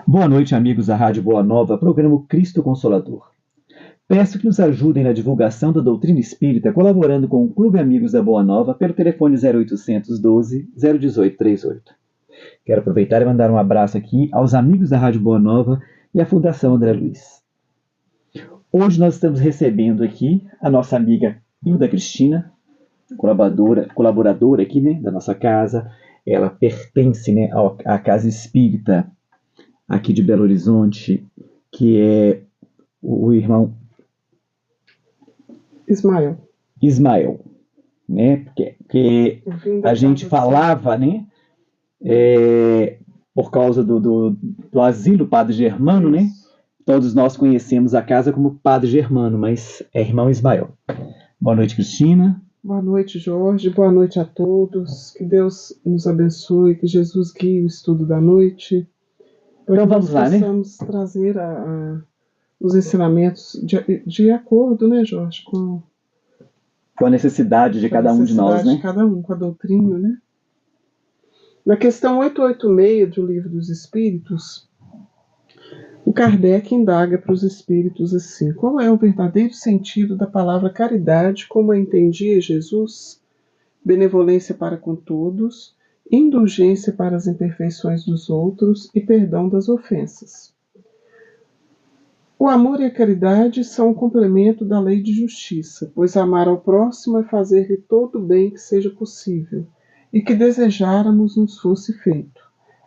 Boa noite, amigos da Rádio Boa Nova, programa Cristo Consolador. Peço que nos ajudem na divulgação da doutrina espírita, colaborando com o Clube Amigos da Boa Nova pelo telefone 0800 12 018 38. Quero aproveitar e mandar um abraço aqui aos amigos da Rádio Boa Nova e à Fundação André Luiz. Hoje nós estamos recebendo aqui a nossa amiga Hilda Cristina, colaboradora aqui, né, da nossa casa. Ela pertence, né, à Casa Espírita aqui de Belo Horizonte, que é o irmão Ismael, né? Porque a gente falava, né? Por causa do asilo Padre Germano, né? Todos nós conhecemos a casa como Padre Germano, mas é irmão Ismael. Boa noite, Cristina. Boa noite, Jorge. Boa noite a todos. Que Deus nos abençoe, que Jesus guie o estudo da noite. Então vamos lá, né? Possamos trazer os ensinamentos de acordo, né, Jorge, com a necessidade de cada um de nós, né? De cada um, com a doutrina, né? Na questão 886 do Livro dos Espíritos, o Kardec indaga para os espíritos assim: qual é o verdadeiro sentido da palavra caridade, como a entendia Jesus? Benevolência para com todos, indulgência para as imperfeições dos outros e perdão das ofensas. O amor e a caridade são um complemento da lei de justiça, pois amar ao próximo é fazer-lhe todo o bem que seja possível e que desejáramos nos fosse feito.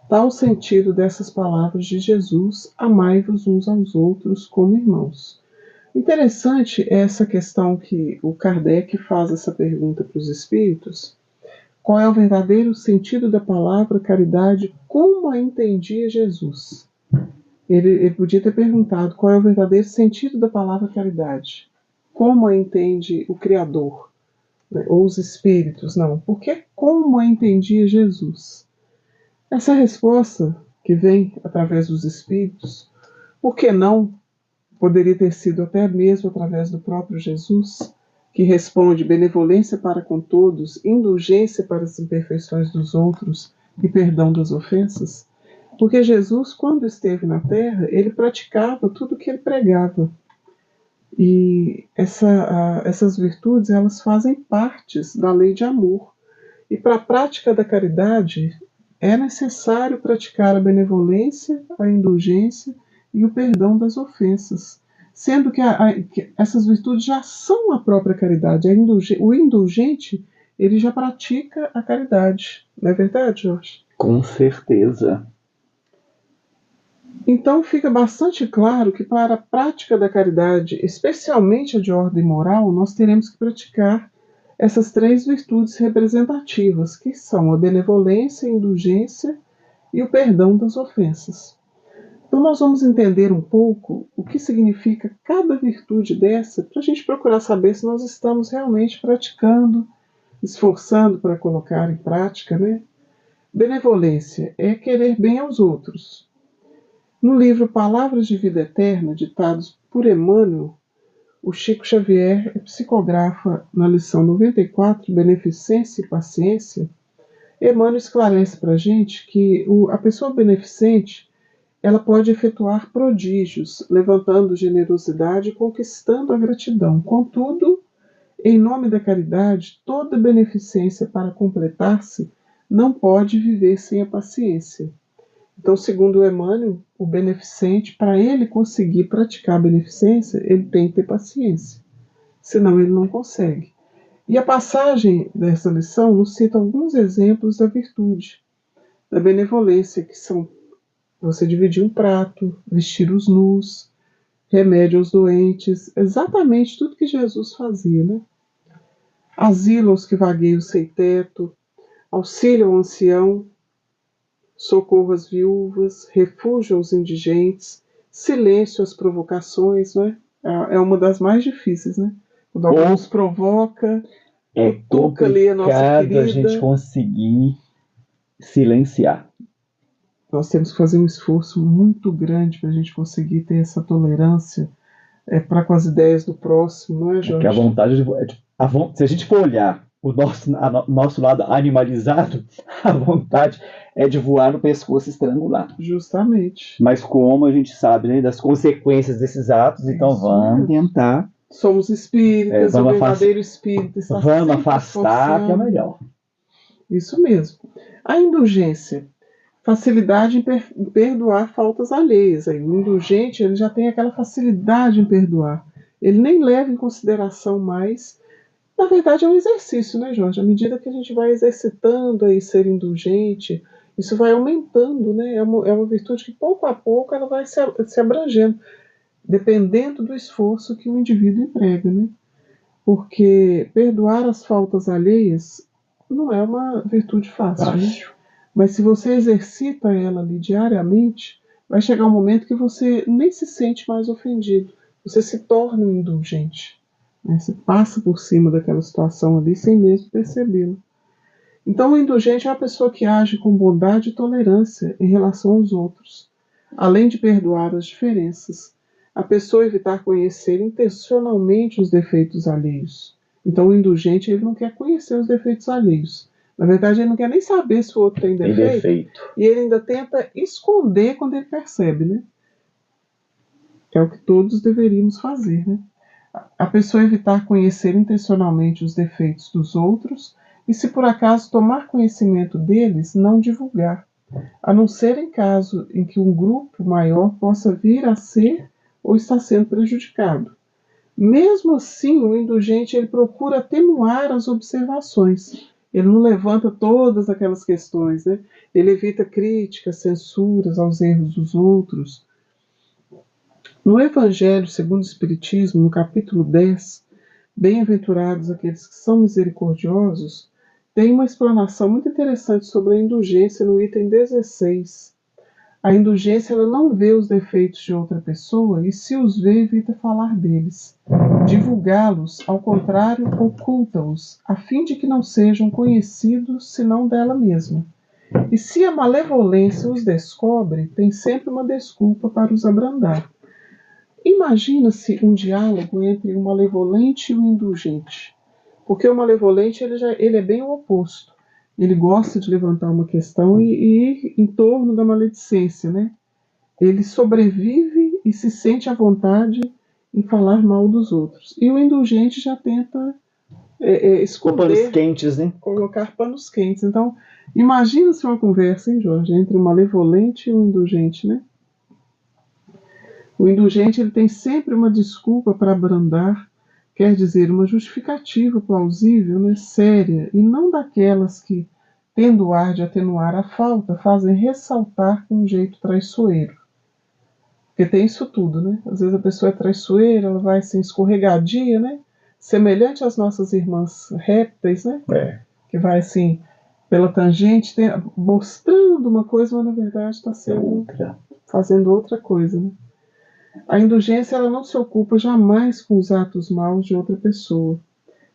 Tal o sentido dessas palavras de Jesus: amai-vos uns aos outros como irmãos. Interessante é essa questão que o Kardec faz essa pergunta para os espíritos: qual é o verdadeiro sentido da palavra caridade, como a entendia Jesus? Ele podia ter perguntado qual é o verdadeiro sentido da palavra caridade, como a entende o Criador, né, ou os espíritos. Não, porque como a entendia Jesus? Essa resposta que vem através dos espíritos, por que não poderia ter sido até mesmo através do próprio Jesus, que responde: benevolência para com todos, indulgência para as imperfeições dos outros e perdão das ofensas? Porque Jesus, quando esteve na Terra, ele praticava tudo o que ele pregava. E essas virtudes, elas fazem parte da lei de amor. E para a prática da caridade, é necessário praticar a benevolência, a indulgência e o perdão das ofensas. Sendo que essas virtudes já são a própria caridade. O indulgente, ele já pratica a caridade. Não é verdade, Jorge? Com certeza. Então fica bastante claro que para a prática da caridade, especialmente a de ordem moral, nós teremos que praticar essas três virtudes representativas, que são a benevolência, a indulgência e o perdão das ofensas. Então nós vamos entender um pouco o que significa cada virtude dessa, para a gente procurar saber se nós estamos realmente praticando, esforçando para colocar em prática, né? Benevolência é querer bem aos outros. No livro Palavras de Vida Eterna, ditados por Emmanuel, o Chico Xavier psicografa na lição 94, Beneficência e Paciência. Emmanuel esclarece para a gente que a pessoa beneficente, ela pode efetuar prodígios, levantando generosidade e conquistando a gratidão. Contudo, em nome da caridade, toda beneficência para completar-se não pode viver sem a paciência. Então, segundo Emmanuel, o beneficente, para ele conseguir praticar a beneficência, ele tem que ter paciência, senão ele não consegue. E a passagem dessa lição nos cita alguns exemplos da virtude, da benevolência, que são você dividir um prato, vestir os nus, remédio aos doentes, exatamente tudo que Jesus fazia, né? Asilo aos que vagueiam sem teto, auxílio ao ancião, socorro às viúvas, refúgio aos indigentes, silêncio às provocações, né? É uma das mais difíceis, né? Quando alguém nos provoca, é complicado a gente conseguir silenciar. Nós temos que fazer um esforço muito grande para a gente conseguir ter essa tolerância para com as ideias do próximo, não é, Jorge? Que a vontade se a gente for olhar o nosso lado animalizado, a vontade é de voar no pescoço e estrangular. Justamente. Mas como a gente sabe, né, das consequências desses atos, então vamos tentar. Somos espíritas, o verdadeiro espírito está vamos afastar, que é melhor. Isso mesmo. A indulgência, facilidade em perdoar faltas alheias. Aí, o indulgente ele já tem aquela facilidade em perdoar. Ele nem leva em consideração mais. Na verdade, é um exercício, né, Jorge? À medida que a gente vai exercitando aí ser indulgente, isso vai aumentando, né? É uma virtude que pouco a pouco ela vai se abrangendo, dependendo do esforço que o indivíduo emprega, né? Porque perdoar as faltas alheias não é uma virtude fácil. Né? Mas se você exercita ela ali diariamente, vai chegar um momento que você nem se sente mais ofendido. Você se torna um indulgente. Né? Você passa por cima daquela situação ali sem mesmo percebê-la. Então, o indulgente é uma pessoa que age com bondade e tolerância em relação aos outros, além de perdoar as diferenças. A pessoa evitar conhecer intencionalmente os defeitos alheios. Então, o indulgente ele não quer conhecer os defeitos alheios. Na verdade, ele não quer nem saber se o outro tem defeito. E ele ainda tenta esconder quando ele percebe, né? É o que todos deveríamos fazer, né? A pessoa evitar conhecer intencionalmente os defeitos dos outros e, se por acaso tomar conhecimento deles, não divulgar, a não ser em caso em que um grupo maior possa vir a ser ou está sendo prejudicado. Mesmo assim, o indulgente ele procura atenuar as observações. Ele não levanta todas aquelas questões, né? Ele evita críticas, censuras aos erros dos outros. No Evangelho segundo o Espiritismo, no capítulo 10, Bem-aventurados aqueles que são misericordiosos, tem uma explanação muito interessante sobre a indulgência no item 16. A indulgência ela não vê os defeitos de outra pessoa e, se os vê, evita falar deles. Divulgá-los, ao contrário, oculta-os, a fim de que não sejam conhecidos senão dela mesma. E se a malevolência os descobre, tem sempre uma desculpa para os abrandar. Imagina-se um diálogo entre o malevolente e o indulgente. Porque o malevolente ele é bem o oposto. Ele gosta de levantar uma questão e ir em torno da maledicência, né? Ele sobrevive e se sente à vontade em falar mal dos outros. E o indulgente já tenta esconder, panos quentes, né? Colocar panos quentes. Então, imagina-se uma conversa, hein, Jorge, entre o malevolente e o indulgente, né? O indulgente ele tem sempre uma desculpa para abrandar, quer dizer, uma justificativa plausível, né, séria, e não daquelas que, tendo o ar de atenuar a falta, fazem ressaltar com um jeito traiçoeiro. Porque tem isso tudo, né? Às vezes a pessoa é traiçoeira, ela vai assim, escorregadia, né? Semelhante às nossas irmãs répteis, né? Que vai assim, pela tangente, mostrando uma coisa, mas na verdade está fazendo outra coisa, né? A indulgência ela não se ocupa jamais com os atos maus de outra pessoa.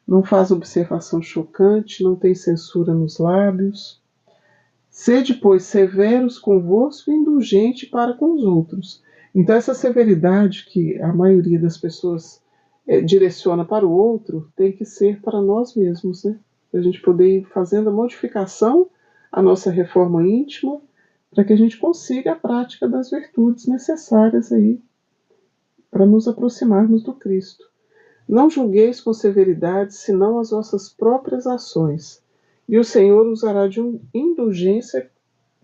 Não faz observação chocante, não tem censura nos lábios. Sede, pois, severos convosco e indulgente para com os outros. Então, essa severidade que a maioria das pessoas direciona para o outro tem que ser para nós mesmos, né? Para a gente poder ir fazendo a modificação, a nossa reforma íntima, para que a gente consiga a prática das virtudes necessárias aí para nos aproximarmos do Cristo. Não julgueis com severidade, senão as vossas próprias ações, e o Senhor usará de indulgência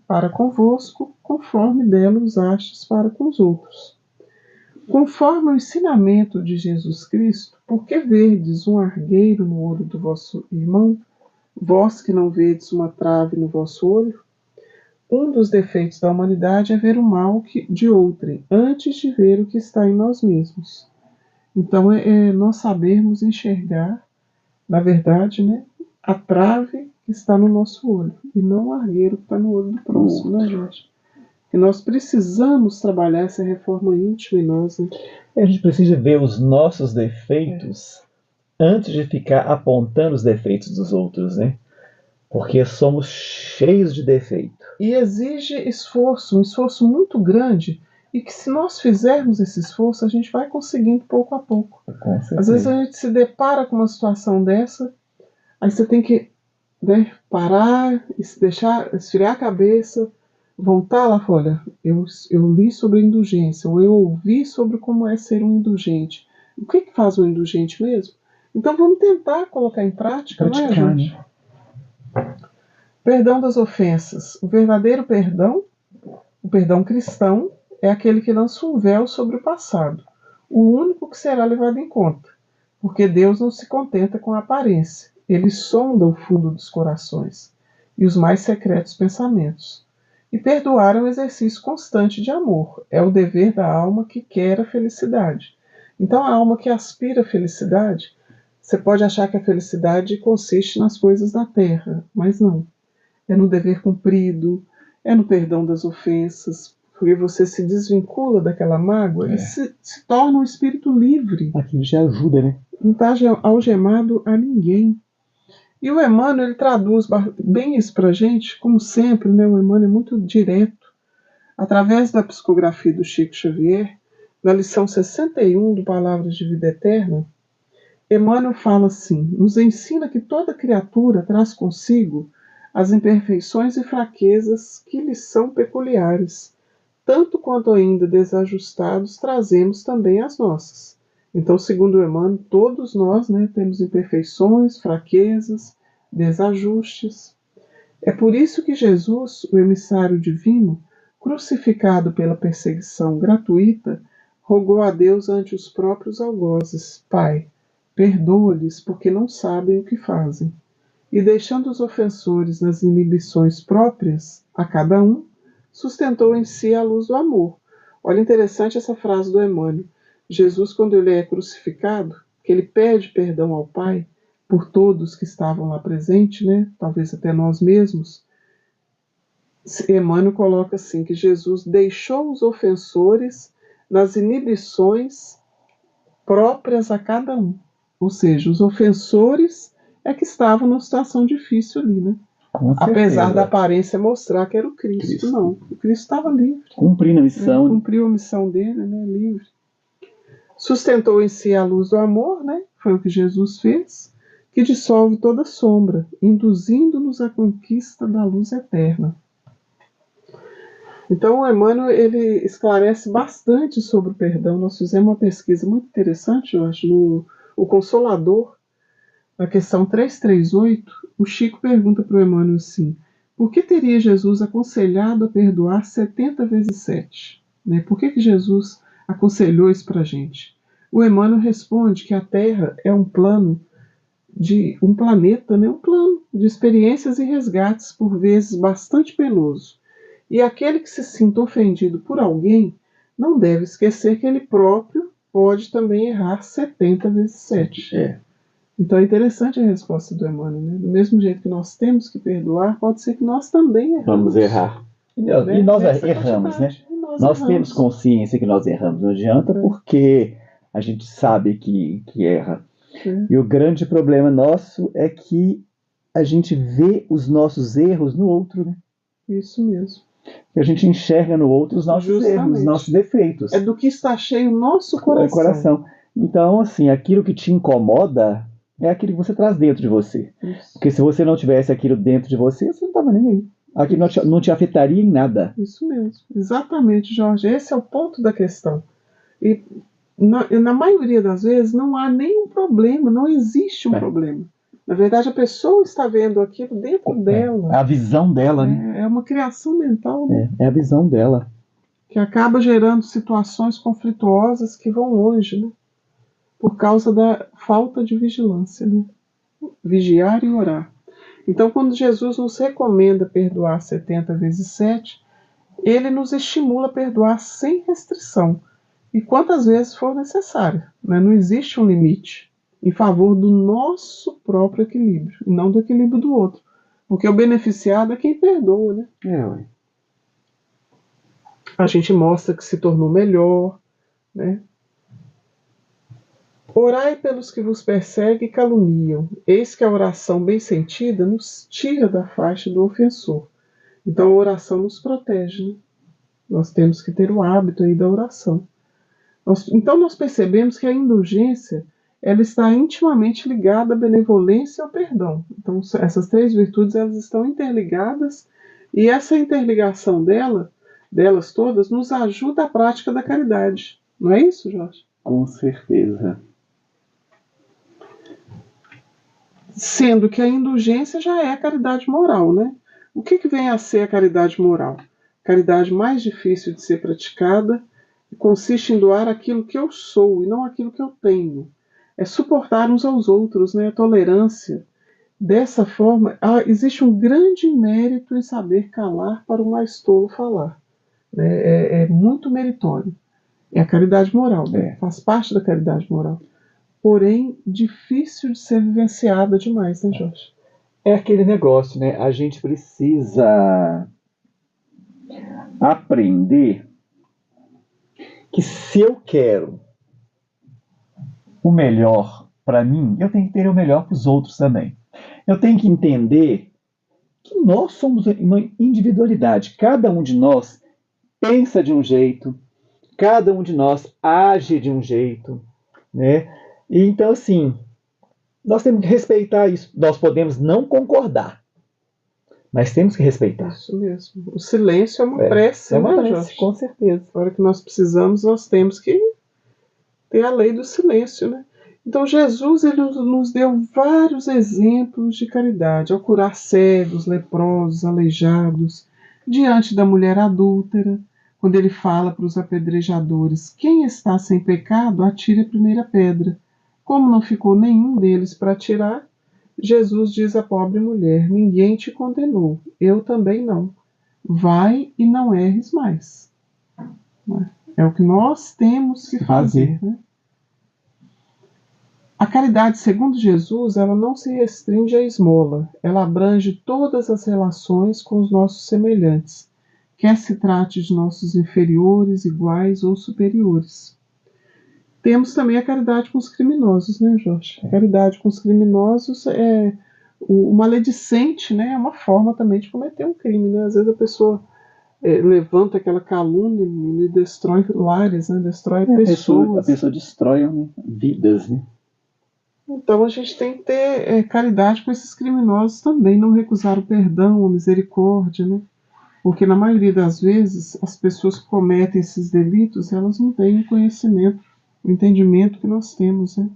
para convosco, conforme dela usastes para com os outros. Conforme o ensinamento de Jesus Cristo, por que verdes um argueiro no olho do vosso irmão, vós que não vedes uma trave no vosso olho? Um dos defeitos da humanidade é ver o mal de outrem, antes de ver o que está em nós mesmos. Então, nós sabermos enxergar, na verdade, né, a trave que está no nosso olho, e não o argueiro que está no olho do próximo, né, gente? E nós precisamos trabalhar essa reforma íntima em nós. Né? A gente precisa ver os nossos defeitos antes de ficar apontando os defeitos dos outros, né? Porque somos cheios de defeito. E exige esforço, um esforço muito grande, e que se nós fizermos esse esforço, a gente vai conseguindo pouco a pouco. Com certeza. Às vezes a gente se depara com uma situação dessa, Aí você tem que, né, parar, deixar esfriar a cabeça, voltar lá fora. Eu li sobre indulgência, ou eu ouvi sobre como é ser um indulgente. O que faz um indulgente mesmo? Então vamos tentar colocar em prática, não é, Praticar, gente? né? Perdão das ofensas. O verdadeiro perdão, o perdão cristão, é aquele que lança um véu sobre o passado, o único que será levado em conta, porque Deus não se contenta com a aparência, ele sonda o fundo dos corações e os mais secretos pensamentos. E perdoar é um exercício constante de amor, é o dever da alma que quer a felicidade. Então, a alma que aspira à felicidade, você pode achar que a felicidade consiste nas coisas da terra, mas não. É no dever cumprido, é no perdão das ofensas, porque você se desvincula daquela mágoa e se torna um espírito livre. Aquilo já ajuda, né? Não está algemado a ninguém. E o Emmanuel ele traduz bem isso para a gente, como sempre, né? O Emmanuel é muito direto. Através da psicografia do Chico Xavier, na lição 61 do Palavras de Vida Eterna, Emmanuel fala assim: nos ensina que toda criatura traz consigo as imperfeições e fraquezas que lhes são peculiares, tanto quanto ainda desajustados trazemos também as nossas. Então, segundo Emmanuel, todos nós, né, temos imperfeições, fraquezas, desajustes. É por isso que Jesus, o emissário divino, crucificado pela perseguição gratuita, rogou a Deus ante os próprios algozes: Pai, perdoa-lhes, porque não sabem o que fazem. E deixando os ofensores nas inibições próprias, a cada um, sustentou em si a luz do amor. Olha, interessante essa frase do Emmanuel. Jesus, quando ele é crucificado, que ele pede perdão ao Pai por todos que estavam lá presentes, né? Talvez até nós mesmos. Emmanuel coloca assim, que Jesus deixou os ofensores nas inibições próprias a cada um. Ou seja, os ofensores é que estavam numa situação difícil ali, né? Apesar da aparência mostrar que era o Cristo. Não, o Cristo estava livre. Cumprindo a missão. Cumpriu a missão dele, né? Livre. Sustentou em si a luz do amor, né? Foi o que Jesus fez, que dissolve toda sombra, induzindo-nos à conquista da luz eterna. Então, o Emmanuel ele esclarece bastante sobre o perdão. Nós fizemos uma pesquisa muito interessante, eu acho, no O Consolador, na questão 338, o Chico pergunta para o Emmanuel assim: por que teria Jesus aconselhado a perdoar 70 vezes 7? Né? Por que Jesus aconselhou isso para a gente? O Emmanuel responde que a Terra é um plano um planeta, né? Um plano de experiências e resgates, por vezes bastante penoso. E aquele que se sinta ofendido por alguém não deve esquecer que ele próprio pode também errar 70 vezes 7. Então é interessante a resposta do Emmanuel, né? Do mesmo jeito que nós temos que perdoar, pode ser que nós também erramos. Vamos errar. E nós erramos, né? Nós temos consciência que nós erramos. Não adianta porque a gente sabe que erra. E o grande problema nosso é que a gente vê os nossos erros no outro, né? Isso mesmo. Que a gente enxerga no outro os nossos erros, os nossos defeitos. É do que está cheio o nosso coração. Então, assim, aquilo que te incomoda é aquilo que você traz dentro de você. Isso. Porque se você não tivesse aquilo dentro de você, você não estava nem aí. Aquilo não te afetaria em nada. Isso mesmo. Exatamente, Jorge. Esse é o ponto da questão. E na maioria das vezes não há nenhum problema, não existe um problema. Na verdade, a pessoa está vendo aquilo dentro dela. É a visão dela, né? É uma criação mental, né? É a visão dela. Que acaba gerando situações conflituosas que vão longe, né? Por causa da falta de vigilância, né? Vigiar e orar. Então, quando Jesus nos recomenda perdoar 70 vezes 7, ele nos estimula a perdoar sem restrição e quantas vezes for necessário. Né? Não existe um limite em favor do nosso próprio equilíbrio e não do equilíbrio do outro. Porque o beneficiado é quem perdoa, né? A gente mostra que se tornou melhor, né? Orai pelos que vos perseguem e caluniam. Eis que a oração bem sentida nos tira da faixa do ofensor. Então a oração nos protege, né? Nós temos que ter o hábito aí da oração. Então nós percebemos que a indulgência ela está intimamente ligada à benevolência e ao perdão. Então, essas três virtudes, elas estão interligadas, e essa interligação delas todas nos ajuda à prática da caridade. Não é isso, Jorge? Com certeza. Sendo que a indulgência já é a caridade moral, né? O que vem a ser a caridade moral? A caridade mais difícil de ser praticada consiste em doar aquilo que eu sou e não aquilo que eu tenho. É suportar uns aos outros, né? A tolerância. Dessa forma, existe um grande mérito em saber calar para o mais tolo falar. É muito meritório. É a caridade moral, né? Faz parte da caridade moral. Porém, difícil de ser vivenciada demais, né, Jorge? É aquele negócio, né? A gente precisa aprender que se eu quero o melhor para mim, eu tenho que ter o melhor para os outros também. Eu tenho que entender que nós somos uma individualidade. Cada um de nós pensa de um jeito, cada um de nós age de um jeito, né? E então, assim, nós temos que respeitar isso. Nós podemos não concordar, mas temos que respeitar. Isso mesmo. O silêncio é uma prece, é uma né, prece, Jorge? com certeza. Na hora que nós precisamos, nós temos que ter a lei do silêncio, né? Então Jesus, ele nos deu vários exemplos de caridade, ao curar cegos, leprosos, aleijados, diante da mulher adúltera, quando ele fala para os apedrejadores: quem está sem pecado, atire a primeira pedra. Como não ficou nenhum deles para atirar, Jesus diz à pobre mulher: ninguém te condenou, eu também não. Vai e não erres mais. É o que nós temos que fazer, né? A caridade, segundo Jesus, ela não se restringe à esmola, ela abrange todas as relações com os nossos semelhantes, quer se trate de nossos inferiores, iguais ou superiores. Temos também a caridade com os criminosos, né, Jorge? A caridade com os criminosos é o maledicente, né? É uma forma também de cometer um crime, né? Às vezes a pessoa levanta aquela calúnia e destrói lares, né? Destrói pessoas. A pessoa destrói, né, vidas, né? Então a gente tem que ter caridade com esses criminosos também, não recusar o perdão, a misericórdia, né? Porque na maioria das vezes as pessoas que cometem esses delitos, elas não têm o conhecimento, o entendimento que nós temos, né?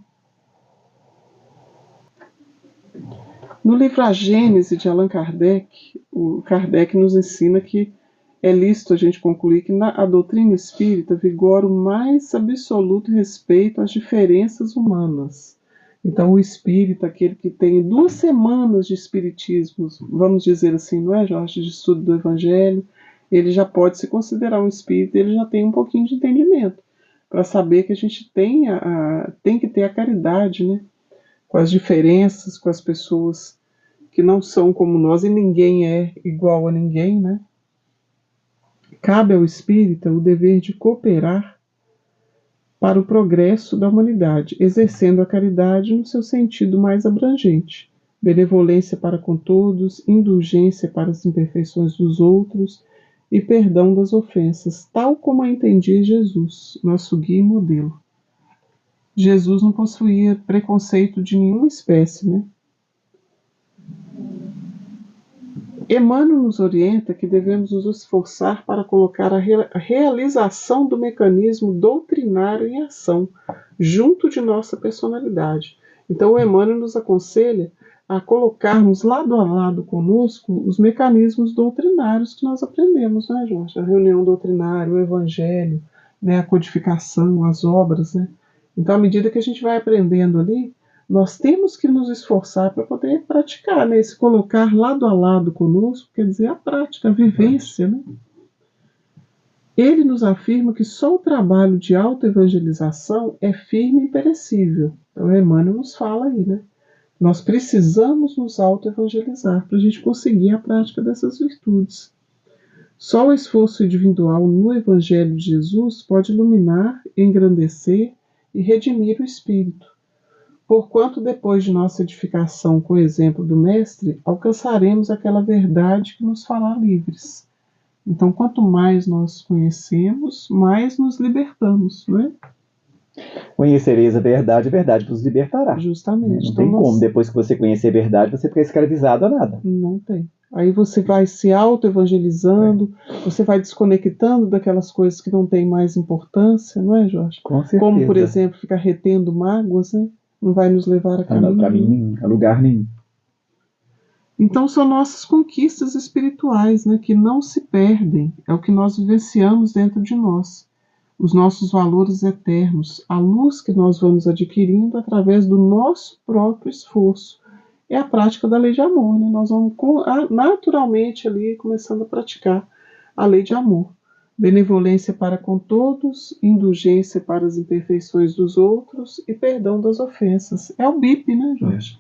No livro A Gênese de Allan Kardec, o Kardec nos ensina que é lícito a gente concluir que a doutrina espírita vigora o mais absoluto respeito às diferenças humanas. Então, o espírita, aquele que tem 2 semanas de espiritismo, vamos dizer assim, não é, Jorge, de estudo do Evangelho, ele já pode se considerar um espírita, ele já tem um pouquinho de entendimento, para saber que a gente tem que ter a caridade, né, com as diferenças, com as pessoas que não são como nós, e ninguém é igual a ninguém, né? Cabe ao espírita o dever de cooperar para o progresso da humanidade, exercendo a caridade no seu sentido mais abrangente, benevolência para com todos, indulgência para as imperfeições dos outros e perdão das ofensas, tal como a entendia Jesus, nosso guia e modelo. Jesus não possuía preconceito de nenhuma espécie, né? Emmanuel nos orienta que devemos nos esforçar para colocar a realização do mecanismo doutrinário em ação, junto de nossa personalidade. Então, o Emmanuel nos aconselha a colocarmos lado a lado conosco os mecanismos doutrinários que nós aprendemos, né, Jorge? A reunião doutrinária, o evangelho, né, a codificação, as obras, né? Então, à medida que a gente vai aprendendo ali, nós temos que nos esforçar para poder praticar, né? Se colocar lado a lado conosco, quer dizer, a prática, a vivência, né? Ele nos afirma que só o trabalho de autoevangelização é firme e perecível. Então, Emmanuel nos fala aí, né? Nós precisamos nos autoevangelizar para a gente conseguir a prática dessas virtudes. Só o esforço individual no Evangelho de Jesus pode iluminar, engrandecer e redimir o espírito. Porquanto, depois de nossa edificação com o exemplo do Mestre, alcançaremos aquela verdade que nos fará livres. Então, quanto mais nós conhecemos, mais nos libertamos, não é? Conhecereis a verdade vos libertará. Justamente. Não Então, tem como, depois que você conhecer a verdade, você ficar escravizado a nada. Não tem. Aí você vai se auto-evangelizando, você vai desconectando daquelas coisas que não têm mais importância, não é, Jorge? Com certeza. Como, por exemplo, ficar retendo mágoas, né? Não vai nos levar a caminho nenhum. A lugar nenhum. Então são nossas conquistas espirituais, né, que não se perdem. É o que nós vivenciamos dentro de nós. Os nossos valores eternos, a luz que nós vamos adquirindo através do nosso próprio esforço. É a prática da lei de amor, né? Nós vamos naturalmente ali começando a praticar a lei de amor. Benevolência para com todos, indulgência para as imperfeições dos outros e perdão das ofensas. É o BIP, né, Jorge?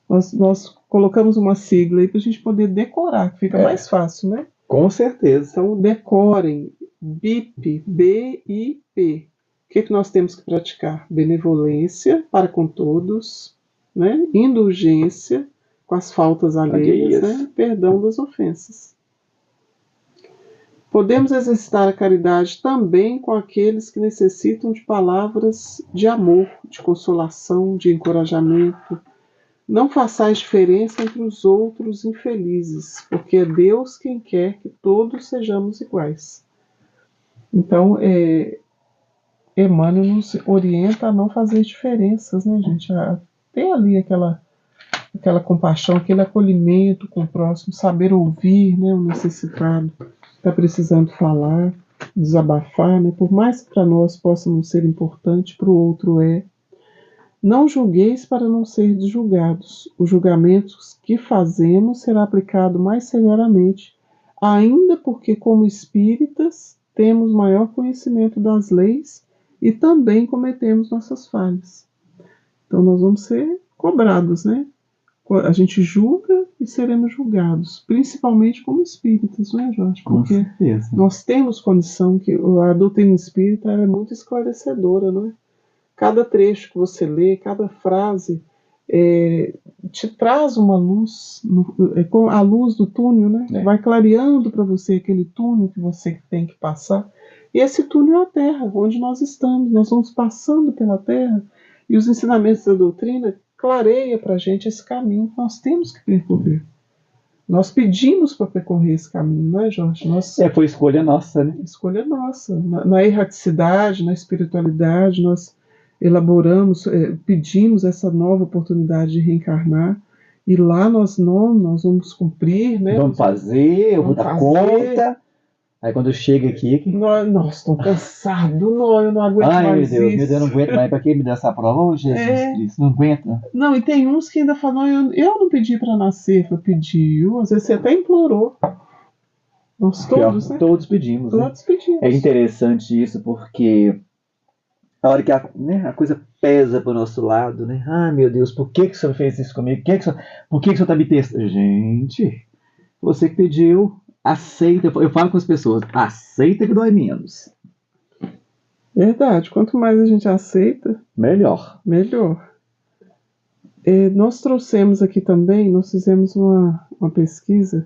Nós colocamos uma sigla aí para a gente poder decorar, que fica mais fácil, né? Com certeza. Então, decorem. BIP, B-I-P. O que nós temos que praticar? Benevolência para com todos, né? Indulgência com as faltas alheias, né? Perdão das ofensas. Podemos exercitar a caridade também com aqueles que necessitam de palavras de amor, de consolação, de encorajamento. Não façais diferença entre os outros infelizes, porque é Deus quem quer que todos sejamos iguais. Então, Emmanuel nos orienta a não fazer diferenças, né, gente? Tem ali aquela compaixão, aquele acolhimento com o próximo, saber ouvir, né, o necessitado, está precisando falar, desabafar, né? Por mais que para nós possa não ser importante, para o outro é. Não julgueis para não serdes julgados. O julgamento que fazemos será aplicado mais severamente, ainda porque, como espíritas, temos maior conhecimento das leis e também cometemos nossas falhas. Então, nós vamos ser cobrados, né? A gente julga e seremos julgados, principalmente como espíritas, não é, Jorge? Porque nós temos condição, que a doutrina espírita é muito esclarecedora, não é? Cada trecho que você lê, cada frase te traz uma luz, com a luz do túnel, né? Vai clareando para você aquele túnel que você tem que passar. E esse túnel é a Terra, onde nós estamos. Nós vamos passando pela Terra e os ensinamentos da doutrina clareia para a gente esse caminho que nós temos que percorrer. Nós pedimos para percorrer esse caminho, não é, Jorge? Foi escolha nossa, né? Escolha nossa. Na erraticidade, na espiritualidade, nós elaboramos, pedimos essa nova oportunidade de reencarnar e lá nós vamos cumprir, né? Vamos fazer, eu vou dar conta. Aí quando chega aqui... Nós estou cansado, eu não aguento mais isso. Meu Deus, eu não aguento mais. Para que me dá essa prova? Oh, Jesus Cristo, não aguenta. Não, e tem uns que ainda falam, eu não pedi para nascer, pediu, às vezes você até implorou. Nós todos, né? Todos pedimos. Todos pedimos. É interessante isso, porque a hora que a coisa pesa para o nosso lado, né? Ah, meu Deus, por que o senhor fez isso comigo? Por que o senhor está me testando? Gente, você que pediu, aceita. Eu falo com as pessoas, aceita que dói menos. Verdade, quanto mais a gente aceita, melhor. Nós trouxemos aqui também, nós fizemos uma pesquisa.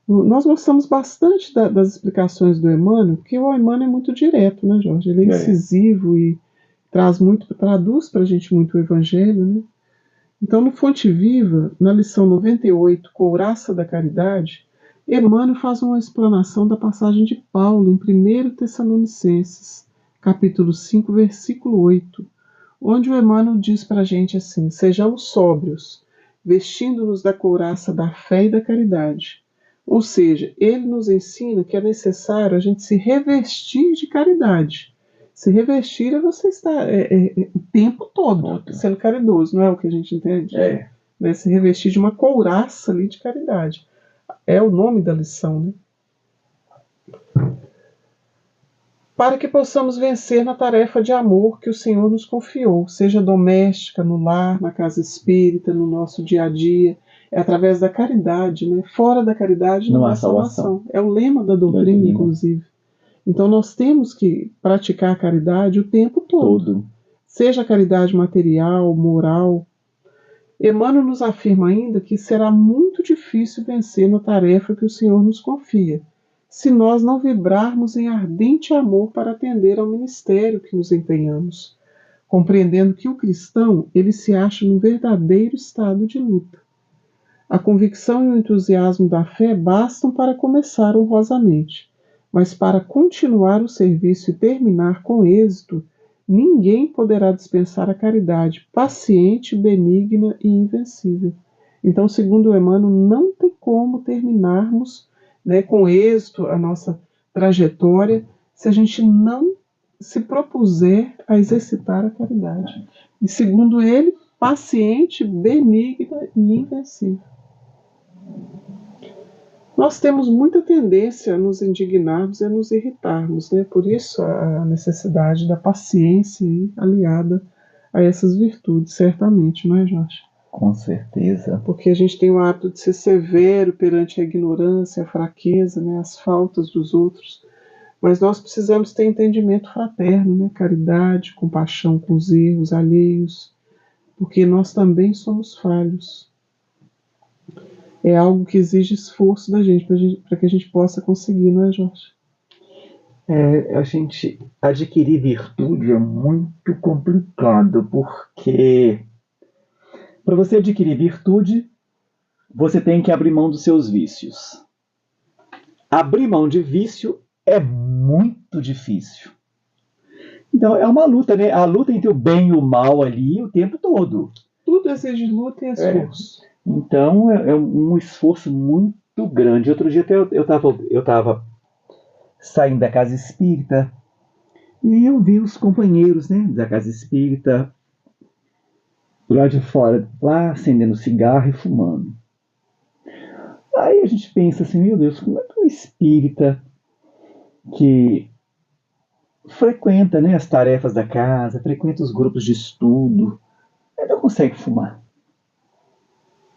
Nós gostamos bastante das explicações do Emmanuel, porque o Emmanuel é muito direto, né, Jorge? Ele é incisivo e traduz para a gente muito o Evangelho, né? Então, no Fonte Viva, na lição 98, Couraça da Caridade, Emmanuel faz uma explanação da passagem de Paulo em 1 Tessalonicenses, capítulo 5, versículo 8, onde o Emmanuel diz para a gente assim: sejamos sóbrios, vestindo-nos da couraça da fé e da caridade. Ou seja, ele nos ensina que é necessário a gente se revestir de caridade. Se revestir é você estar o tempo todo sendo caridoso, não é o que a gente entende? Né? Se revestir de uma couraça ali de caridade. É o nome da lição, né? Para que possamos vencer na tarefa de amor que o Senhor nos confiou, seja doméstica, no lar, na casa espírita, no nosso dia a dia, é através da caridade, né? Fora da caridade não há salvação. É o lema da doutrina, inclusive. Então nós temos que praticar a caridade o tempo todo. Seja a caridade material, moral. Emmanuel nos afirma ainda que será muito difícil vencer na tarefa que o Senhor nos confia, se nós não vibrarmos em ardente amor para atender ao ministério que nos empenhamos. compreendendo que o cristão ele se acha num verdadeiro estado de luta. A convicção e o entusiasmo da fé bastam para começar honrosamente, mas para continuar o serviço e terminar com êxito, ninguém poderá dispensar a caridade paciente, benigna e invencível. Então, segundo Emmanuel, não tem como terminarmos, né, com êxito a nossa trajetória se a gente não se propuser a exercitar a caridade. E segundo ele, paciente, benigna e invencível. Nós temos muita tendência a nos indignarmos e a nos irritarmos, né? Por isso a necessidade da paciência aliada a essas virtudes, certamente, não é, Jorge? Com certeza. Porque a gente tem o hábito de ser severo perante a ignorância, a fraqueza, né? As faltas dos outros. Mas nós precisamos ter entendimento fraterno, né? Caridade, compaixão com os erros alheios, porque nós também somos falhos. É algo que exige esforço da gente, para que a gente possa conseguir, não é, Jorge? A gente adquirir virtude é muito complicado, porque para você adquirir virtude, você tem que abrir mão dos seus vícios. Abrir mão de vício é muito difícil. Então é uma luta, né? A luta entre o bem e o mal ali o tempo todo. Tudo exige luta e esforço. Então é um esforço muito grande. Outro dia até eu estava saindo da casa espírita e eu vi os companheiros, né, da casa espírita lá de fora, lá acendendo cigarro e fumando. Aí a gente pensa assim, meu Deus, como é que um espírita que frequenta, né, as tarefas da casa, frequenta os grupos de estudo, ele não consegue fumar?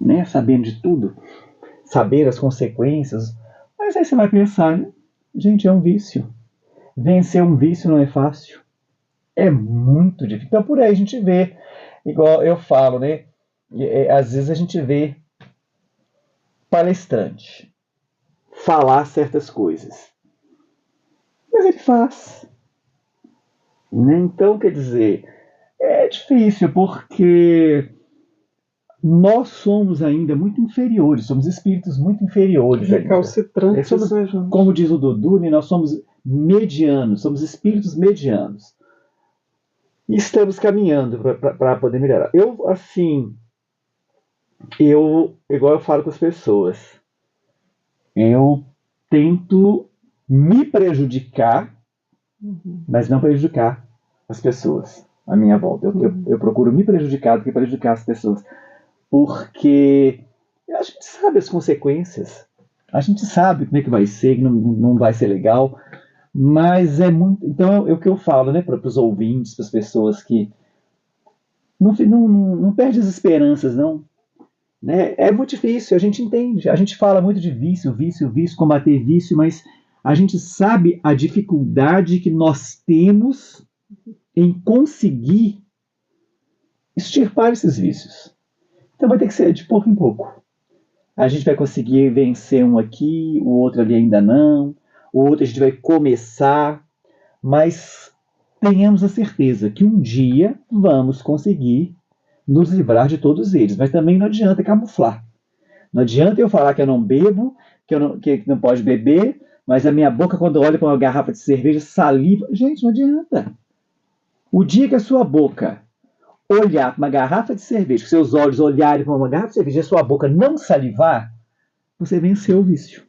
Né, sabendo de tudo, saber as consequências. Mas aí você vai pensar, né? Gente, é um vício. Vencer um vício não é fácil. É muito difícil. Então por aí a gente vê, igual eu falo, né? Às vezes a gente vê palestrante falar certas coisas, mas ele faz. Né? Então, quer dizer, é difícil porque nós somos ainda muito inferiores, somos espíritos muito inferiores. Recalcitrantes, como diz o Dudu, nós somos medianos, somos espíritos medianos. E estamos caminhando para poder melhorar. Igual eu falo com as pessoas, eu tento me prejudicar, mas não prejudicar as pessoas à minha volta. Eu procuro me prejudicar do que prejudicar as pessoas. Porque a gente sabe as consequências, a gente sabe como é que vai ser, que não vai ser legal, mas é muito. Então é o que eu falo, né, para os ouvintes, para as pessoas que não perde as esperanças, não. Né? É muito difícil, a gente entende, a gente fala muito de vício, combater vício, mas a gente sabe a dificuldade que nós temos em conseguir extirpar esses vícios. Então vai ter que ser de pouco em pouco. A gente vai conseguir vencer um aqui, o outro ali ainda não, o outro a gente vai começar, mas tenhamos a certeza que um dia vamos conseguir nos livrar de todos eles. Mas também não adianta camuflar. Não adianta eu falar que eu não bebo, que não pode beber, mas a minha boca, quando olha para uma garrafa de cerveja, saliva. Gente, não adianta. O dia que a sua boca olhar para uma garrafa de cerveja, que seus olhos olharem para uma garrafa de cerveja e a sua boca não salivar, você venceu o vício.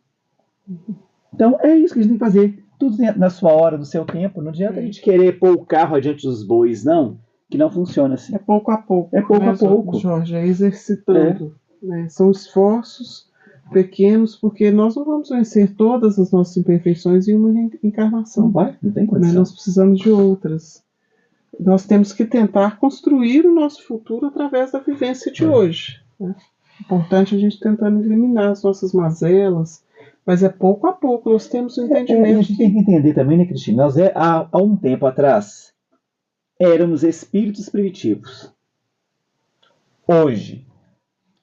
Então é isso que a gente tem que fazer. Tudo na sua hora, no seu tempo. Não adianta a gente querer pôr o carro adiante dos bois, não. Que não funciona assim. É pouco a pouco. É pouco a pouco. Jorge, é exercitando. Né? São esforços pequenos, porque nós não vamos vencer todas as nossas imperfeições em uma encarnação. Não tem condição. Né? Nós precisamos de outras. Nós temos que tentar construir o nosso futuro através da vivência de hoje. Né? É importante a gente tentando eliminar as nossas mazelas, mas é pouco a pouco, nós temos um entendimento. A gente tem que entender também, né, Cristina? Nós, há um tempo atrás, éramos espíritos primitivos. Hoje,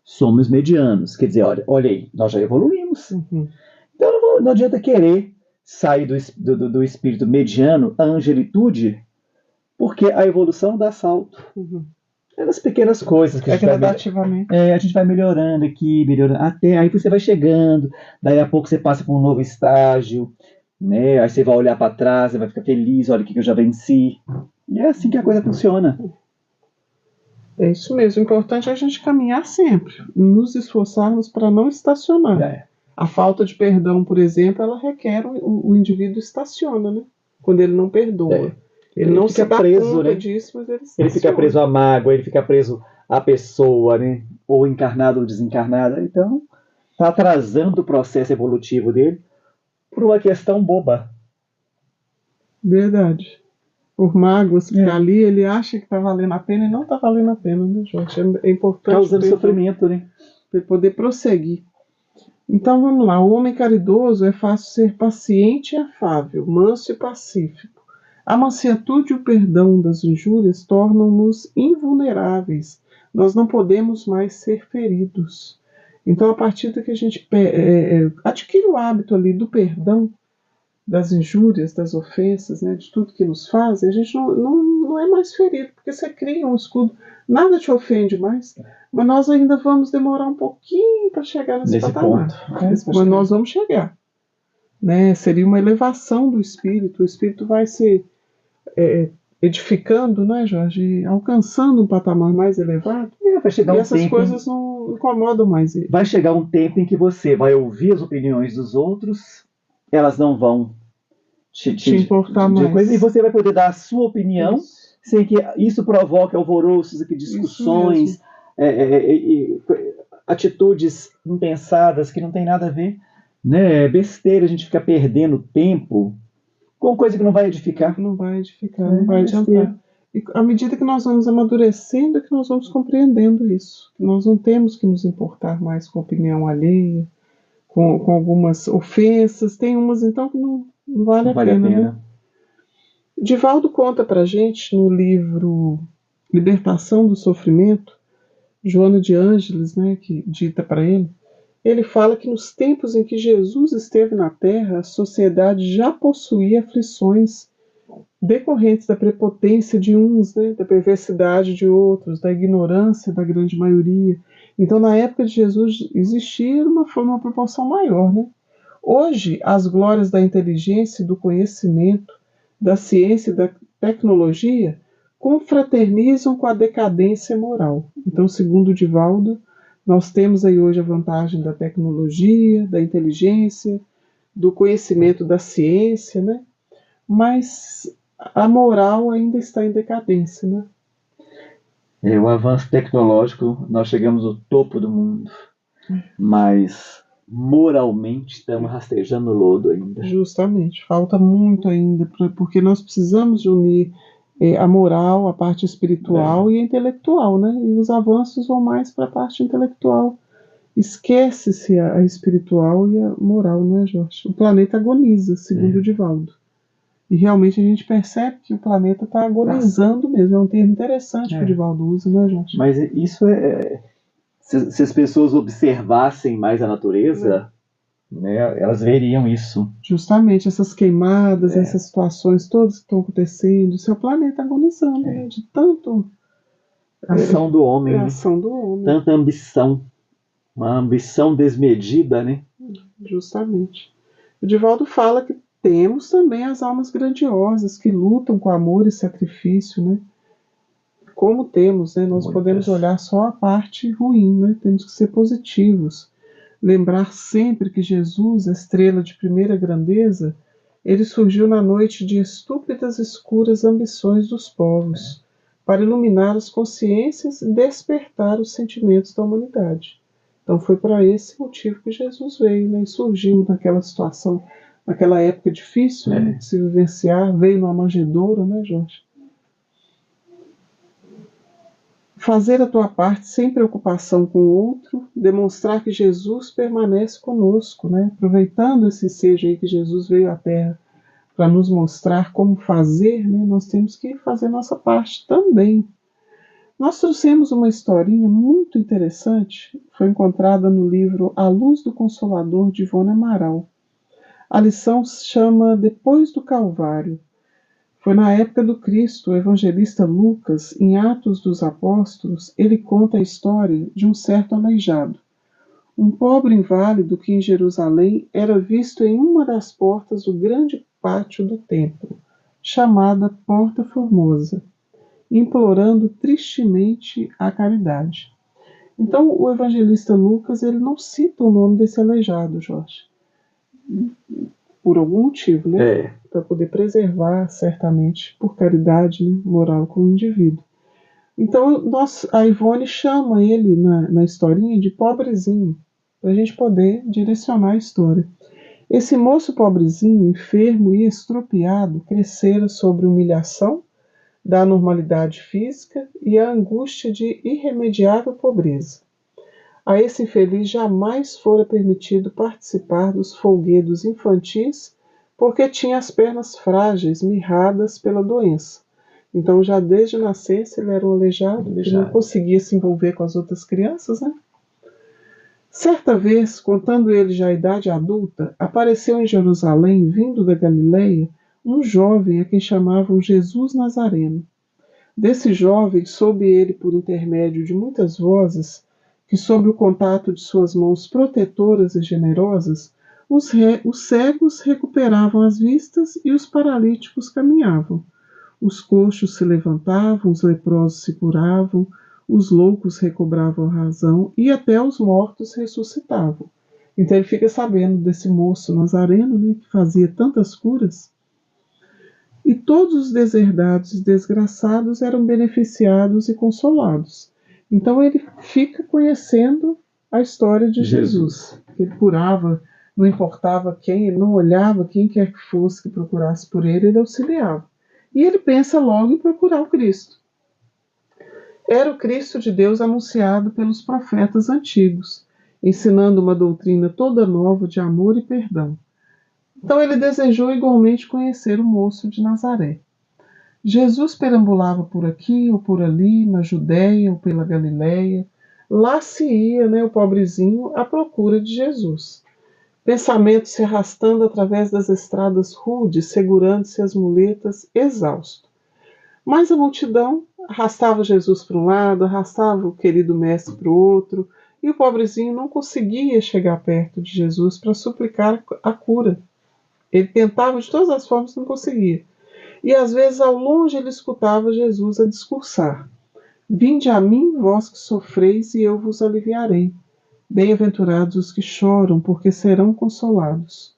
somos medianos. Quer dizer, olha aí, nós já evoluímos. Então não adianta querer sair do espírito mediano, a angelitude, Porque a evolução dá salto. É das pequenas coisas que É gradativamente. a gente vai melhorando aqui, melhorando, até aí você vai chegando, daí a pouco você passa por um novo estágio, né? Aí você vai olhar para trás, você vai ficar feliz, olha o que eu já venci. E é assim que a coisa funciona. É isso mesmo. O importante é a gente caminhar sempre, nos esforçarmos para não estacionar. É. A falta de perdão, por exemplo, ela requer o indivíduo estaciona, né? Quando ele não perdoa. Ele não se dá preso, conta né? disso, mas ele Ele fica estaciona. preso à mágoa, ele fica preso à pessoa, né? Ou encarnado ou desencarnado. Então, está atrasando o processo evolutivo dele por uma questão boba. Verdade. Por mágoas que ali, ele acha que está valendo a pena e não está valendo a pena, né, Jorge? É importante Causando o perdão sofrimento, né? para ele poder prosseguir. Então vamos lá, o homem caridoso é fácil ser paciente e afável, manso e pacífico. A mansuetude e o perdão das injúrias tornam-nos invulneráveis. Nós não podemos mais ser feridos. Então, a partir do que a gente adquire o hábito ali do perdão, das injúrias, das ofensas, né, de tudo que nos faz, a gente não é mais ferido, porque você cria um escudo, nada te ofende mais, mas nós ainda vamos demorar um pouquinho para chegar nesse patamar. Mas nós vamos chegar. Né? Seria uma elevação do espírito, o espírito vai se edificando, né, Jorge? Alcançando um patamar mais elevado, vai chegar e um essas tempo coisas não incomodam mais ele. Vai chegar um tempo em que você vai ouvir as opiniões dos outros, elas não vão te importar mais. Coisa, e você vai poder dar a sua opinião, sem que isso provoque alvoroços, discussões, atitudes impensadas que não tem nada a ver. Né? É besteira a gente ficar perdendo tempo com coisa que não vai edificar. Não vai edificar, não vai adiantar. E à medida que nós vamos amadurecendo, é que nós vamos compreendendo isso. Que nós não temos que nos importar mais com a opinião alheia, com algumas ofensas. Tem umas, então, que não vale a pena. Né? Divaldo conta pra gente, no livro Libertação do Sofrimento, Joana de Ângeles, né, que dita para ele fala que nos tempos em que Jesus esteve na Terra, a sociedade já possuía aflições decorrentes da prepotência de uns, né, da perversidade de outros, da ignorância da grande maioria. Então, na época de Jesus, existia uma proporção maior. Né? Hoje, as glórias da inteligência, do conhecimento, da ciência e da tecnologia confraternizam com a decadência moral. Então, segundo Divaldo, nós temos aí hoje a vantagem da tecnologia, da inteligência, do conhecimento da ciência, né? Mas a moral ainda está em decadência, né? O avanço tecnológico, nós chegamos ao topo do mundo, mas moralmente estamos rastejando no lodo ainda. Justamente, falta muito ainda, porque nós precisamos de unir a moral, a parte espiritual e a intelectual, né? E os avanços vão mais para a parte intelectual. Esquece-se a espiritual e a moral, né, Jorge? O planeta agoniza, segundo o Divaldo. E realmente a gente percebe que o planeta está agonizando mesmo. É um termo interessante que o Divaldo usa, né, Jorge? Mas isso se as pessoas observassem mais a natureza, né, elas veriam isso. Justamente essas queimadas, essas situações todas que estão acontecendo, o seu planeta agonizando, né, de tanto ação do homem, ação do homem, tanta ambição, uma ambição desmedida, né? Justamente. O Divaldo fala que temos também as almas grandiosas que lutam com amor e sacrifício, né? Como temos, né? Nós podemos olhar só a parte ruim, né? Temos que ser positivos. Lembrar sempre que Jesus, a estrela de primeira grandeza, ele surgiu na noite de estúpidas e escuras ambições dos povos, para iluminar as consciências e despertar os sentimentos da humanidade. Então foi para esse motivo que Jesus veio, né? E surgiu naquela situação, naquela época difícil, né, de se vivenciar, veio numa manjedoura, né, Jorge? Fazer a tua parte sem preocupação com o outro, demonstrar que Jesus permanece conosco, né? Aproveitando esse seja aí que Jesus veio à Terra para nos mostrar como fazer, né? Nós temos que fazer nossa parte também. Nós trouxemos uma historinha muito interessante, foi encontrada no livro A Luz do Consolador, de Ivone Amaral. A lição se chama Depois do Calvário. Foi na época do Cristo, o evangelista Lucas, em Atos dos Apóstolos, ele conta a história de um certo aleijado, um pobre inválido que em Jerusalém era visto em uma das portas do grande pátio do templo, chamada Porta Formosa, implorando tristemente a caridade. Então, o evangelista Lucas ele não cita o nome desse aleijado, Jorge, por algum motivo, né? Para poder preservar, certamente, por caridade, né, moral com o indivíduo. Então, a Ivone chama ele na historinha de pobrezinho, para a gente poder direcionar a história. Esse moço pobrezinho, enfermo e estropiado, crescera sobre humilhação da anormalidade física e a angústia de irremediável pobreza. A esse infeliz jamais fora permitido participar dos folguedos infantis, porque tinha as pernas frágeis, mirradas pela doença. Então, já desde nascença, ele era um aleijado, que não conseguia se envolver com as outras crianças, né? Certa vez, contando ele já a idade adulta, apareceu em Jerusalém, vindo da Galileia, um jovem a quem chamavam Jesus Nazareno. Desse jovem soube ele, por intermédio de muitas vozes, que sob o contato de suas mãos protetoras e generosas, os cegos recuperavam as vistas e os paralíticos caminhavam. Os coxos se levantavam, os leprosos se curavam, os loucos recobravam a razão e até os mortos ressuscitavam. Então ele fica sabendo desse moço nazareno, né, que fazia tantas curas. E todos os deserdados e desgraçados eram beneficiados e consolados. Então ele fica conhecendo a história de Jesus. Ele curava, não importava quem, ele não olhava quem quer que fosse que procurasse por ele, ele auxiliava. E ele pensa logo em procurar o Cristo. Era o Cristo de Deus anunciado pelos profetas antigos, ensinando uma doutrina toda nova de amor e perdão. Então ele desejou igualmente conhecer o moço de Nazaré. Jesus perambulava por aqui ou por ali, na Judéia ou pela Galiléia. Lá se ia, né, o pobrezinho, à procura de Jesus. Pensamento se arrastando através das estradas rudes, segurando-se as muletas, exausto. Mas a multidão arrastava Jesus para um lado, arrastava o querido mestre para o outro, e o pobrezinho não conseguia chegar perto de Jesus para suplicar a cura. Ele tentava de todas as formas, não conseguia. E às vezes ao longe ele escutava Jesus a discursar. Vinde a mim, vós que sofreis, e eu vos aliviarei. Bem-aventurados os que choram, porque serão consolados.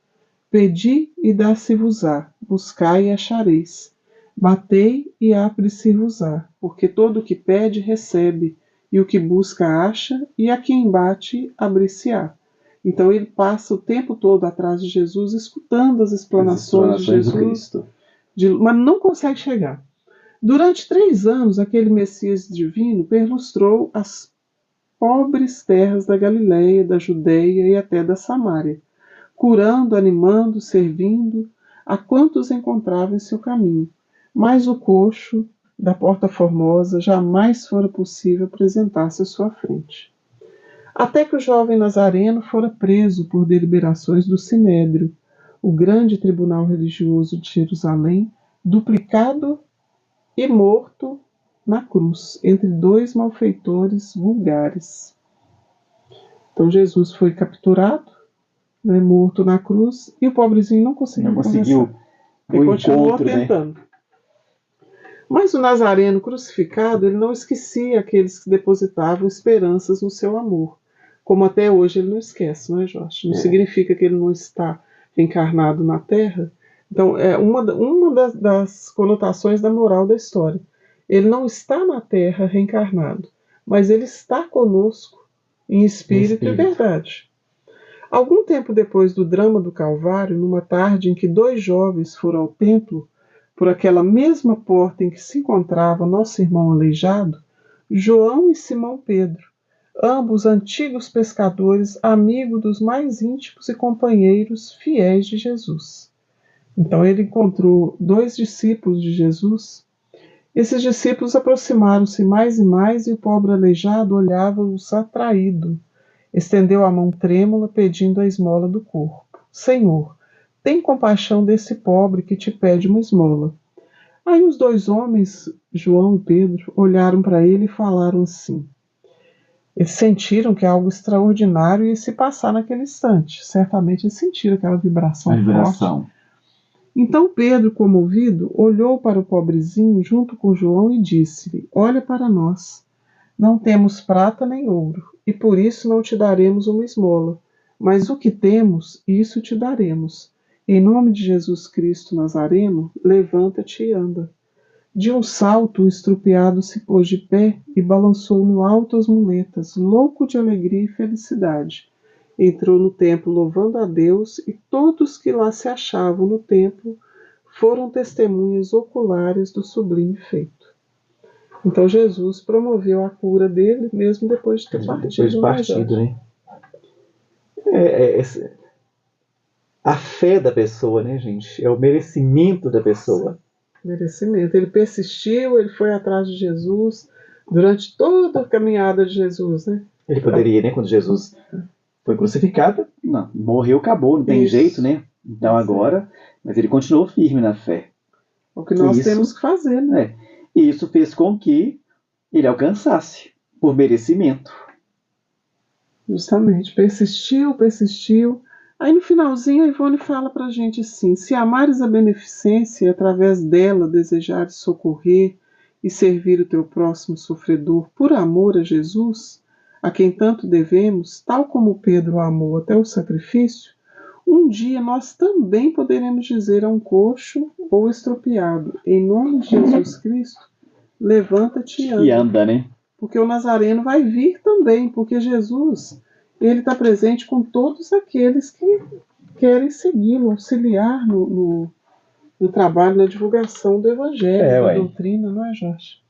Pedi e dá-se-vos-á, buscai e achareis. Batei e abre-se-vos-á, porque todo o que pede recebe, e o que busca acha, e a quem bate abrir-se-á. Então ele passa o tempo todo atrás de Jesus, escutando as explanações de Jesus, mas não consegue chegar. Durante 3 anos, aquele Messias divino perlustrou as pobres terras da Galiléia, da Judéia e até da Samária, curando, animando, servindo a quantos encontrava em seu caminho. Mas o coxo da Porta Formosa jamais fora possível apresentar-se à sua frente. Até que o jovem Nazareno fora preso por deliberações do Sinédrio, o grande tribunal religioso de Jerusalém, duplicado e morto na cruz, entre 2 malfeitores vulgares. Então Jesus foi capturado, né, morto na cruz, e o pobrezinho não conseguiu ele continuou tentando. Né? Mas o Nazareno crucificado, ele não esquecia aqueles que depositavam esperanças no seu amor, como até hoje ele não esquece, não é, Jorge? Não significa que ele não está reencarnado na Terra. Então, é uma das conotações da moral da história. Ele não está na Terra reencarnado, mas ele está conosco em espírito e verdade. Algum tempo depois do drama do Calvário, numa tarde em que 2 jovens foram ao templo, por aquela mesma porta em que se encontrava nosso irmão aleijado, João e Simão Pedro, ambos antigos pescadores, amigos dos mais íntimos e companheiros fiéis de Jesus. Então ele encontrou 2 discípulos de Jesus. Esses discípulos aproximaram-se mais e mais, e o pobre aleijado olhava-os atraído. Estendeu a mão trêmula, pedindo a esmola do corpo. Senhor, tem compaixão desse pobre que te pede uma esmola. Aí os dois homens, João e Pedro, olharam para ele e falaram assim. Eles sentiram que algo extraordinário ia se passar naquele instante. Certamente eles sentiram aquela vibração forte. Então Pedro, comovido, olhou para o pobrezinho junto com João e disse-lhe: Olha para nós. Não temos prata nem ouro, e por isso não te daremos uma esmola. Mas o que temos, isso te daremos. Em nome de Jesus Cristo Nazareno, levanta-te e anda. De um salto, o estrupiado se pôs de pé e balançou no alto as muletas, louco de alegria e felicidade. Entrou no templo louvando a Deus, e todos que lá se achavam no templo foram testemunhas oculares do sublime feito. Então Jesus promoveu a cura dele, mesmo depois de ter partido, né? A fé da pessoa, né, gente? É o merecimento da pessoa. Merecimento. Ele persistiu, ele foi atrás de Jesus durante toda a caminhada de Jesus, né? Ele poderia, né, quando Jesus foi crucificado, não, morreu, acabou, não tem jeito, né? Então agora, mas ele continuou firme na fé. O que nós temos que fazer, né? E isso fez com que ele alcançasse, por merecimento. Justamente, persistiu. Aí no finalzinho a Ivone fala pra gente assim: se amares a beneficência e através dela desejares socorrer e servir o teu próximo sofredor por amor a Jesus, a quem tanto devemos, tal como Pedro amou até o sacrifício, um dia nós também poderemos dizer a um coxo ou estropiado: em nome de Jesus Cristo, levanta-te e anda. E anda, né? Porque o Nazareno vai vir também, porque Jesus, ele está presente com todos aqueles que querem segui-lo, auxiliar no trabalho, na divulgação do Evangelho, da doutrina, não é, Jorge?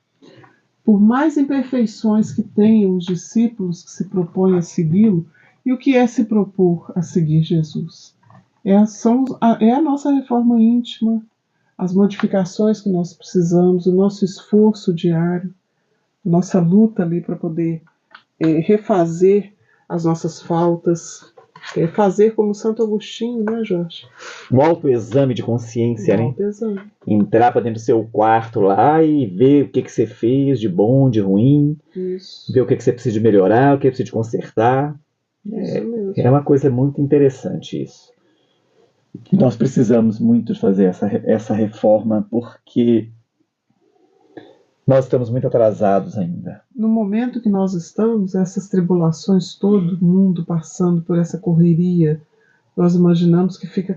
Por mais imperfeições que tenham os discípulos que se propõem a segui-lo, e o que é se propor a seguir Jesus? É a nossa reforma íntima, as modificações que nós precisamos, o nosso esforço diário, nossa luta ali para poder refazer as nossas faltas, fazer como Santo Agostinho, né, Jorge? Um autoexame de consciência, né? Autoexame. Entrar para dentro do seu quarto lá e ver o que você fez de bom, de ruim. Isso. Ver o que você precisa de melhorar, o que precisa de consertar. Isso mesmo. É uma coisa muito interessante isso. Nós precisamos muito fazer essa reforma porque nós estamos muito atrasados ainda. No momento que nós estamos, essas tribulações, todo mundo passando por essa correria, nós imaginamos que fica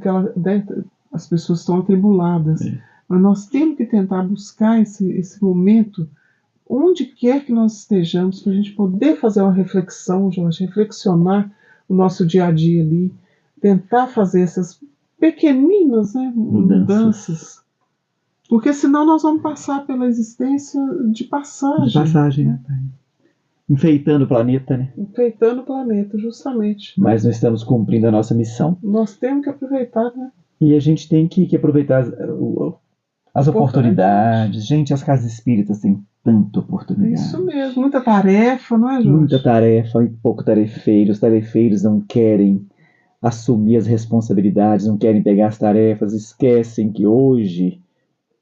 as pessoas estão atribuladas. Mas nós temos que tentar buscar esse momento, onde quer que nós estejamos, para a gente poder fazer uma reflexão, Jorge, reflexionar o nosso dia a dia ali, tentar fazer essas pequeninas, né, mudanças. Porque senão nós vamos passar pela existência de passagem. De passagem, né? Enfeitando o planeta, né? Enfeitando o planeta, justamente. Mas nós estamos cumprindo a nossa missão. Nós temos que aproveitar, né? E a gente tem que aproveitar as oportunidades. Gente, as casas espíritas têm tanta oportunidade. Isso mesmo, muita tarefa, não é, Jorge? Muita tarefa e pouco tarefeiro. Os tarefeiros não querem assumir as responsabilidades, não querem pegar as tarefas, esquecem que hoje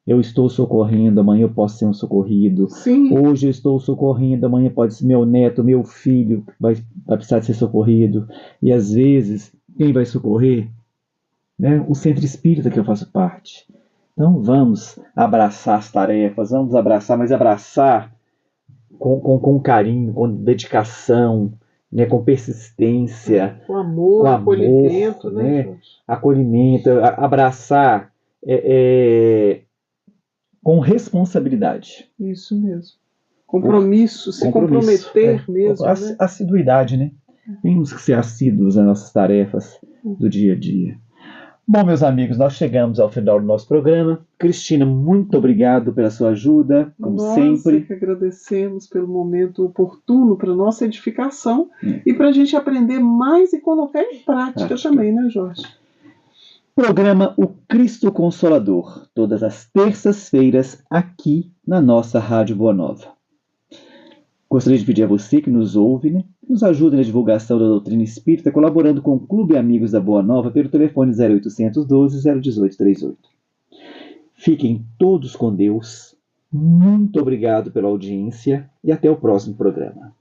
eu estou socorrendo, amanhã eu posso ser um socorrido. Sim. Hoje eu estou socorrendo, amanhã pode ser meu neto, meu filho vai precisar de ser socorrido. E às vezes, quem vai socorrer? Né? O centro espírita que eu faço parte. Então vamos abraçar as tarefas, vamos abraçar, mas abraçar com carinho, com dedicação, né? Com persistência. Com amor, acolhimento, né? Acolhimento, abraçar com responsabilidade. Isso mesmo. Compromisso, se comprometer mesmo. Né? Assiduidade, né? Temos que ser assíduos nas nossas tarefas do dia a dia. Bom, meus amigos, nós chegamos ao final do nosso programa. Cristina, muito obrigado pela sua ajuda, como sempre. Nós que agradecemos pelo momento oportuno para nossa edificação e para a gente aprender mais e colocar em prática também, né, Jorge? Programa O Cristo Consolador, todas as terças-feiras, aqui na nossa Rádio Boa Nova. Gostaria de pedir a você que nos ouve, né, nos ajude na divulgação da doutrina espírita, colaborando com o Clube Amigos da Boa Nova pelo telefone 0800 12 018 38. Fiquem todos com Deus. Muito obrigado pela audiência e até o próximo programa.